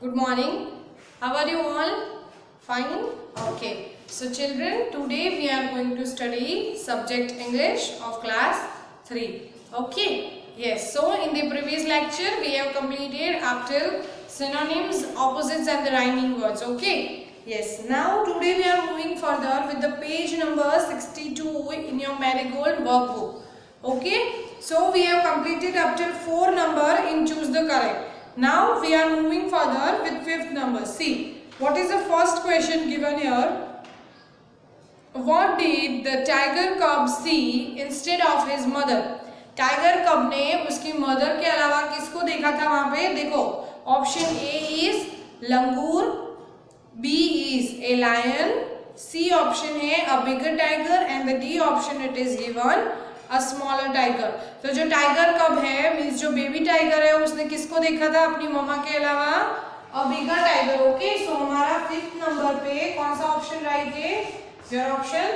Good morning. How are you all? Fine? Okay. So children, today we are going to study subject English of class 3. Okay? Yes. So in the previous lecture we have completed up till synonyms, opposites and the rhyming words. Okay? Yes. Now today we are moving further with the page number 62 in your Marigold workbook. Okay? So we have completed up till 4 number in choose the correct. Now we are moving further with 5th number. See, what is the first question given here? What did the tiger cub see instead of his mother? Tiger कब ने उसकी mother के अलावा किसको देखा था वहां पे? देखो, option A is langur, B is a lion, C option है a bigger tiger and the D option it is given a smaller tiger. तो जो टाइगर कब है मीन्स जो बेबी टाइगर है उसने किसको देखा था अपनी मम्मा के अलावा? अ बिगर टाइगर. ओके, सो हमारा 5th नंबर पे कौन सा ऑप्शन राइट है? Your option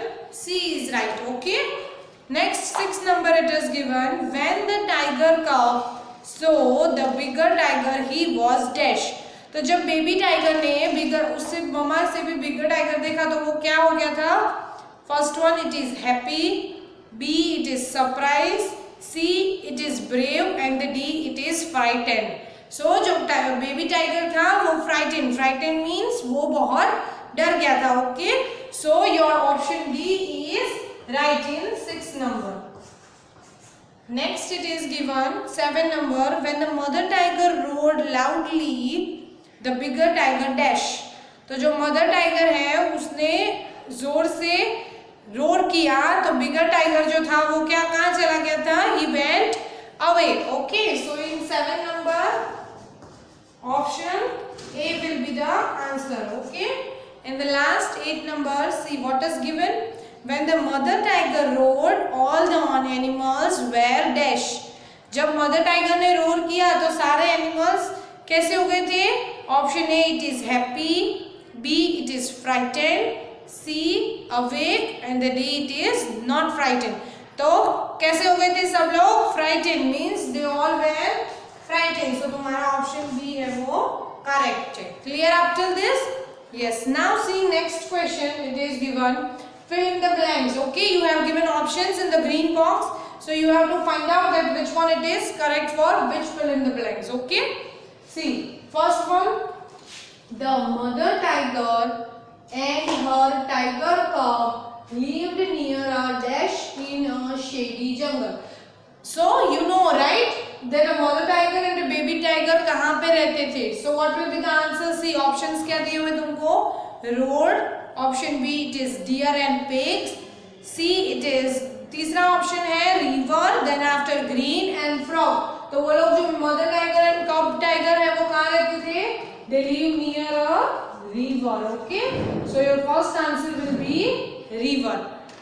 C is right. Okay, next 6th number it is given when the tiger कब so the bigger tiger he was dash. तो जब बेबी टाइगर ने बिगर उससे मम्मा से भी बिगर टाइगर देखा तो वो क्या हो गया था? First one it is happy, B it is surprise, C it is brave and the D it is frightened. So जो बेबी टाइगर था वो frightened means वो बहुत डर गया था. Okay, so your option D is right in 6th number. Next it is given 7 number when the mother tiger roared loudly the bigger tiger dash. तो जो मदर टाइगर है उसने जोर से रोर किया तो बिगर टाइगर जो था वो क्या कहाँ चला गया था? He went away. Okay, so in 7 number option A will be the answer. Okay, in the last 8 number C what is given when the mother tiger roared all the animals were dash. जब mother tiger ने roar किया तो सारे animals कैसे हो गए थे? Option A it is happy, B it is frightened, C awake and the D it is not frightened. तो कैसे हो गए थे सब लोग? Frightened means they all were frightened. So तुम्हारा ऑप्शन B है वो correct है. Clear up till this? Yes. Now see next question. It is given fill in the blanks. Okay, you have given options in the green box. So you have to find out that which one it is correct for which fill in the blanks. Okay. See first one, the mother tiger and her tiger cub lived near a dash in a shady jungle. So you know right that a mother tiger and a baby tiger कहाँ पे रहते थे? So what will be the answer? See options क्या दिए हुए तुमको? Road, option B it is deer and pigs, C it is तीसरा option है river, then after green and frog. तो वो लोग जो mother tiger and cub tiger है वो कहाँ रहते थे? They live near a river. Okay, so your first answer will be river.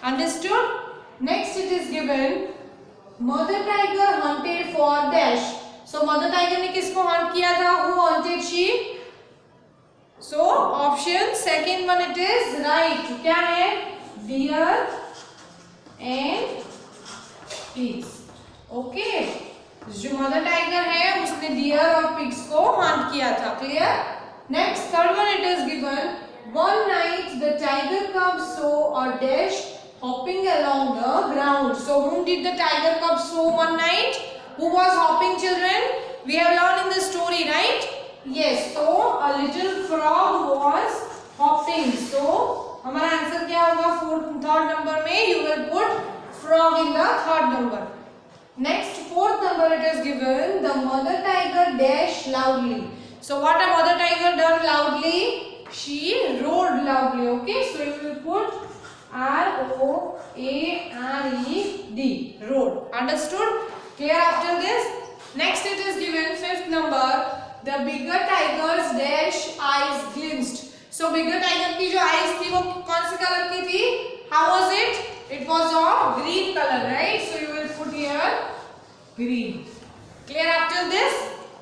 Understood? Next it is given mother tiger hunted for dash. So mother tiger ने किसको hunt किया था? Who hunted she? So option second one it is right. क्या है? Deer and pigs. Okay, जो mother tiger है उसने deer और pigs को hunt किया था. Clear? Next third one it is given one night the tiger cub saw a dash hopping along the ground. So whom did the tiger cub saw one night? Who was hopping, children? We have learned in the story, right? Yes, so a little frog was hopping. So हमारा answer क्या होगा? Third number में you will put frog in the third number. Next fourth number it is given the mother tiger dash loudly. So what a mother tiger done loudly? She roared loudly. Okay, so you will put R-O-A-R-E-D. Roared. Understood? Clear after this? Next it is given 5th number. The bigger tiger's dash eyes glimpsed. So bigger tiger की जो eyes थी वो कौन से colour की थी? How was it? It was of green color, right? So you will put here green. Clear after this?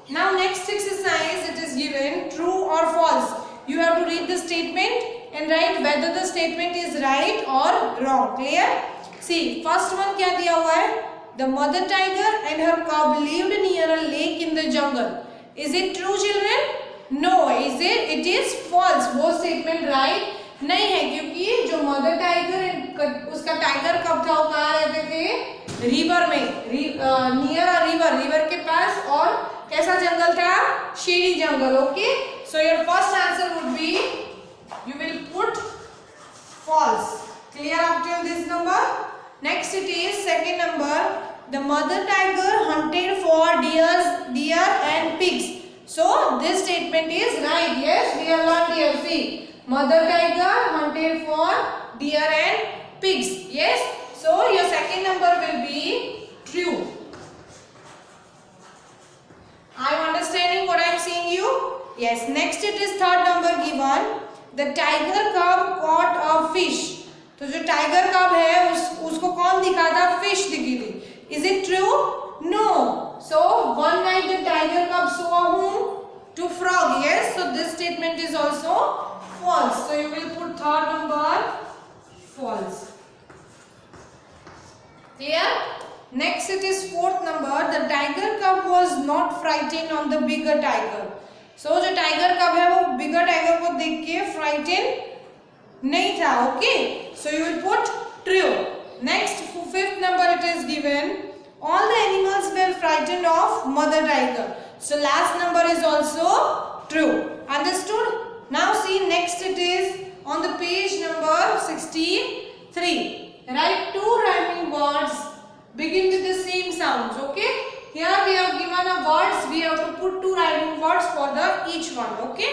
Now next exercise it is given true or false. You have to read the statement and write whether the statement is right or wrong. Clear? See first one क्या दिया हुआ है? The mother tiger and her cub lived near a lake in the jungle. Is it true, children? No, वो statement right नहीं है, क्योंकि जो mother tiger उसका टाइगर कब था वो कहाँ रहते थे? रिवर में, नियर अ रिवर, रिवर के पास। और कैसा जंगल था? Shady jungle. Okay, so your first answer would be, you will put false. Clear up till this number? Next it is second number. The mother tiger hunted for deer and pigs. So this statement is right. Yes, we have learned here. See, mother tiger hunted for deer and pigs. Yes. So your second number will be true. Are you understanding what I am saying you? Yes. Next it is third number given. The tiger cub caught a fish. तो जो tiger कब है उसको कौन दिखा था? Fish दिखी थी। Is it true? No. So one night the tiger cub saw whom? To frog. Yes. So this statement is also false. So you will put third number false. Clear? Next it is fourth number. The tiger cub was not frightened on the bigger tiger. So जो tiger कब है वो बिगर tiger को देख के frighten नहीं था। Okay, so you will put true. Next fifth number it is given, all the animals were frightened of mother tiger. So last number is also true. Understood? Now see next it is on the page number 63. Write two rhyming words begin with the same sounds. Okay, here we have given a words, we have to put two rhyming words for the each one. Okay,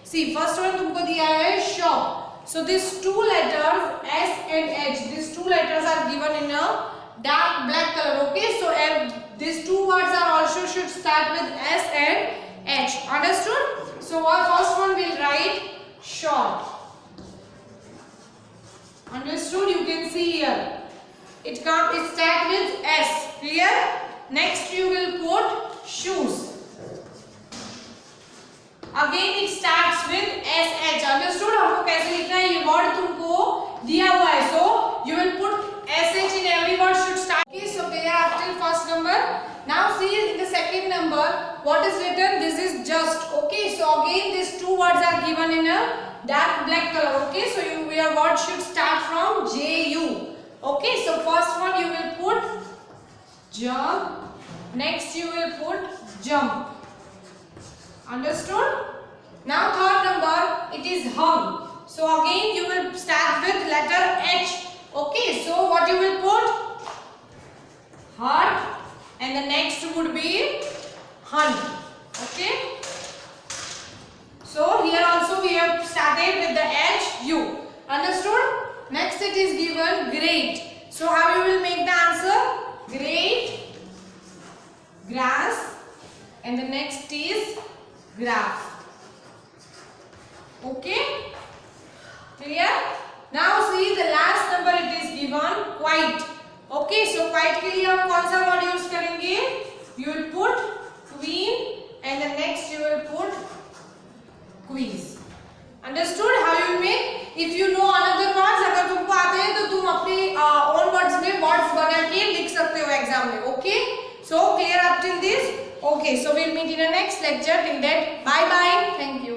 see first one तुमको दिया है shop. So these two letters S and H, these two letters are given in a dark black color. Okay, so these two words are also should start with S and H. Understood? So our first one will write short. Understood? You can see here it start with S. Clear? Next you will put shoes. Again it starts with SH. Understood? हमको कैसे लिखना है? ये word तुमको दिया हुआ है. So you will put SH in every word should start. Okay, so clear up till first number. Now see in the second number what is written? This is just. Okay, so again these two words are given in a dark black color. Okay, so your word should start from JU. Okay, so first one you will put jump. Next you will put jump. Understood? Now third number it is hung. So again you will start with letter H. Okay, so what you will put? Heart, and the next would be hunt. Okay, so here also we have started with the H U. Understood? Next it is given great. So how you will make the answer? Great, grass, and the next is graph. Okay, clear? Now see the last number it is given quite. Okay, so quite के लिए हम कौन सा word use करेंगे? You will put queen, and the next you will put quiz. Understood how you make? If you know another words, अगर तुमको आते हैं तो तुम अपने own words में words बना के लिख सकते हो एग्जाम में. Okay, so clear up till this? Okay, so we'll meet in the next lecture. Till that, bye bye. Thank you.